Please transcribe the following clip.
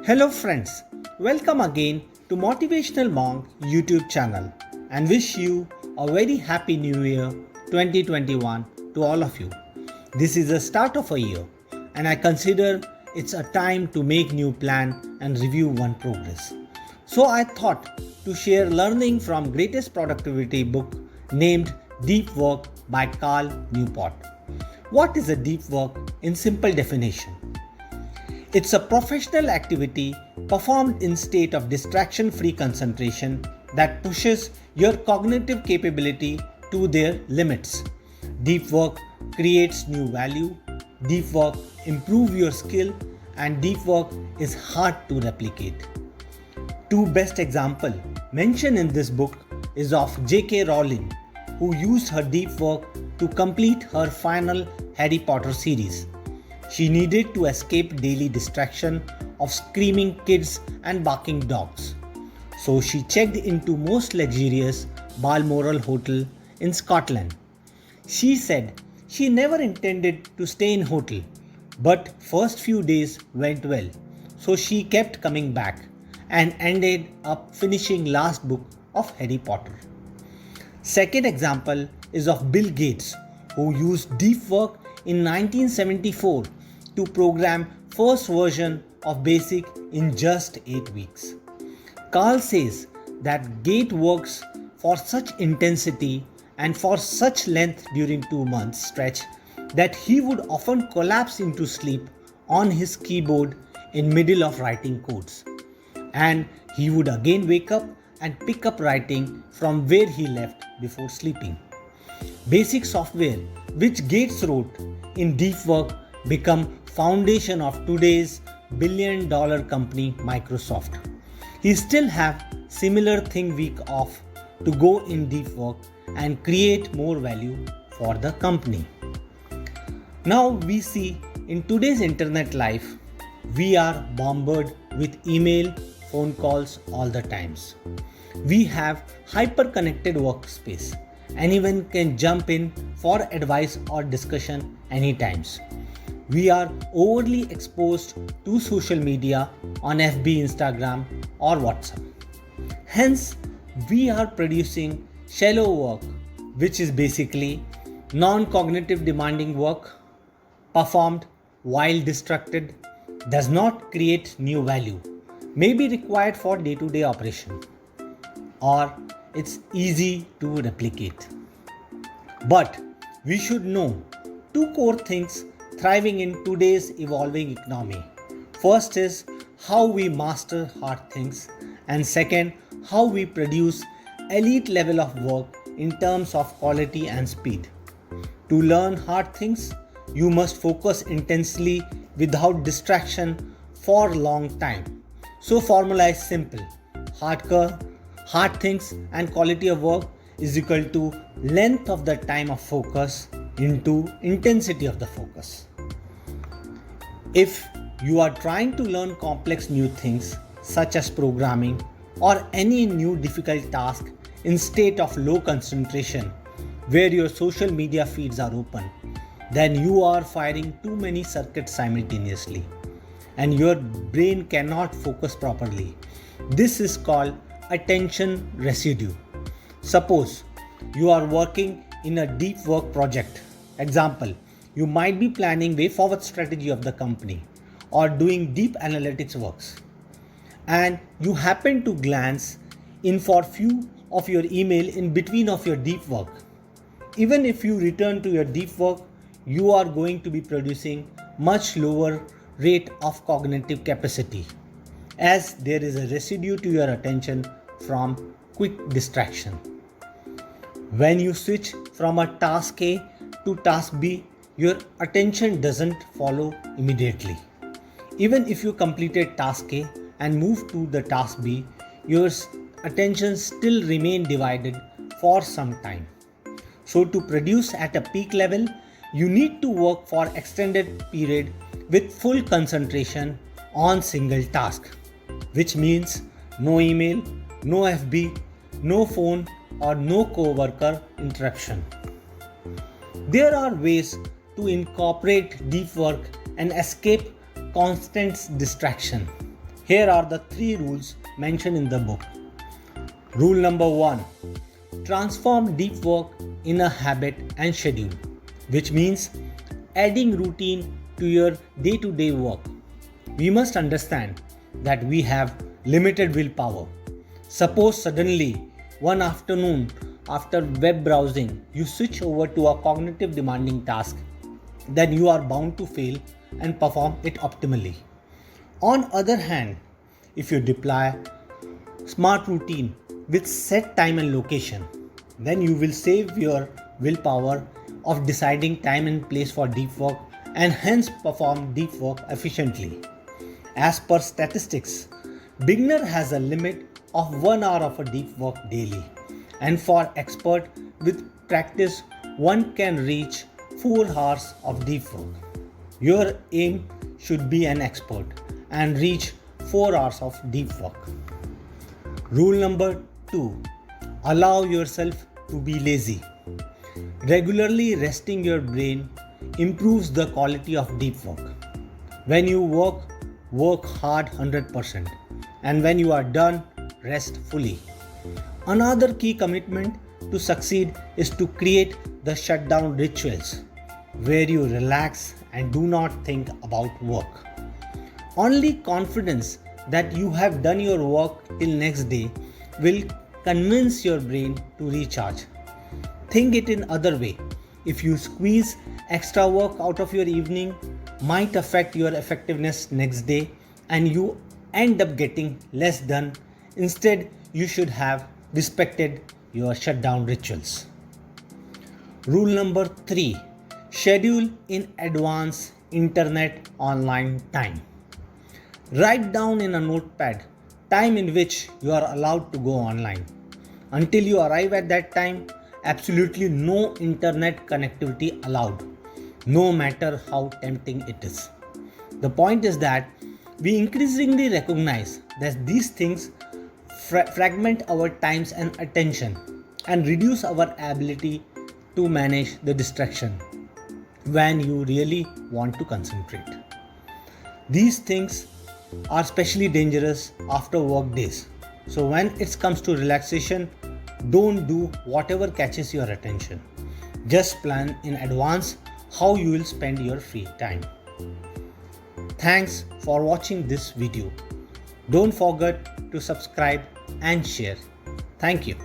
Hello friends, welcome again to Motivational Monk YouTube channel and wish you a very happy new year 2021 to all of you. This is the start of a year and I consider it's a time to make new plan and review one progress. So I thought to share learning from greatest productivity book named Deep Work by Carl Newport. What is a deep work in simple definition? It's a professional activity performed in state of distraction-free concentration that pushes your cognitive capability to their limits. Deep work creates new value, deep work improves your skill, and deep work is hard to replicate. Two best examples mentioned in this book is of J.K. Rowling, who used her deep work to complete her final Harry Potter series. She needed to escape daily distraction of screaming kids and barking dogs. So she checked into most luxurious Balmoral hotel in Scotland. She said she never intended to stay in hotel, but first few days went well. So she kept coming back and ended up finishing last book of Harry Potter. Second example is of Bill Gates, who used deep work in 1974 to program first version of BASIC in just 8 weeks. Carl says that Gates works for such intensity and for such length during 2 months stretch that he would often collapse into sleep on his keyboard in middle of writing codes. And he would again wake up and pick up writing from where he left before sleeping. Basic software which Gates wrote in deep work become foundation of today's billion-dollar company Microsoft. He still have similar thing week off to go in deep work and create more value for the company. Now we see in today's internet life, we are bombarded with email, phone calls all the times. We have hyper-connected workspace. Anyone can jump in for advice or discussion anytime. We are overly exposed to social media on FB, Instagram or WhatsApp. Hence, we are producing shallow work, which is basically non-cognitive demanding work performed while distracted, does not create new value, may be required for day-to-day operation, or it's easy to replicate. But we should know two core things thriving in today's evolving economy. First is how we master hard things, and second, how we produce elite level of work in terms of quality and speed. To learn hard things, you must focus intensely without distraction for a long time. So formula is simple. Hard things and quality of work is equal to length of the time of focus into intensity of the focus. If you are trying to learn complex new things such as programming or any new difficult task in state of low concentration where your social media feeds are open, then you are firing too many circuits simultaneously and your brain cannot focus properly. This is called attention residue. Suppose you are working in a deep work project. Example, you might be planning way forward strategy of the company or doing deep analytics works. And you happen to glance in for few of your email in between of your deep work. Even if you return to your deep work, you are going to be producing much lower rate of cognitive capacity as there is a residue to your attention from quick distraction. When you switch from a task A to task B, your attention doesn't follow immediately. Even if you completed task A and move to the task B, your attention still remain divided for some time. So to produce at a peak level, you need to work for extended period with full concentration on single task, which means no email, no FB, no phone or no co-worker interruption. There are ways to incorporate deep work and escape constant distraction. Here are the 3 rules mentioned in the book. Rule number 1. Transform deep work in a habit and schedule, which means adding routine to your day-to-day work. We must understand that we have limited willpower. Suppose suddenly one afternoon after web browsing you switch over to a cognitive demanding task, then you are bound to fail and perform it optimally. On other hand, if you deploy smart routine with set time and location, then you will save your willpower of deciding time and place for deep work and hence perform deep work efficiently. As per statistics, beginner has a limit of 1 hour of a deep work daily, and for expert with practice one can reach 4 hours of deep work. Your aim should be an expert and reach 4 hours of deep work. Rule number 2. Allow yourself to be lazy. Regularly resting your brain improves the quality of deep work. When you work hard 100%, and when you are done, rest fully. Another key commitment to succeed is to create the shutdown rituals where you relax and do not think about work. Only confidence that you have done your work till next day will convince your brain to recharge. Think it in other way. If you squeeze extra work out of your evening, might affect your effectiveness next day and you end up getting less done. Instead, you should have respected your shutdown rituals. Rule number 3. Schedule in advance internet online time. Write down in a notepad time in which you are allowed to go online. Until you arrive at that time, absolutely no internet connectivity allowed, no matter how tempting it is. The point is that we increasingly recognize that these things fragment our times and attention and reduce our ability to manage the distraction when you really want to concentrate. These things are especially dangerous after work days. So when it comes to relaxation, don't do whatever catches your attention. Just plan in advance how you will spend your free time. Thanks for watching this video. Don't forget to subscribe and share. Thank you.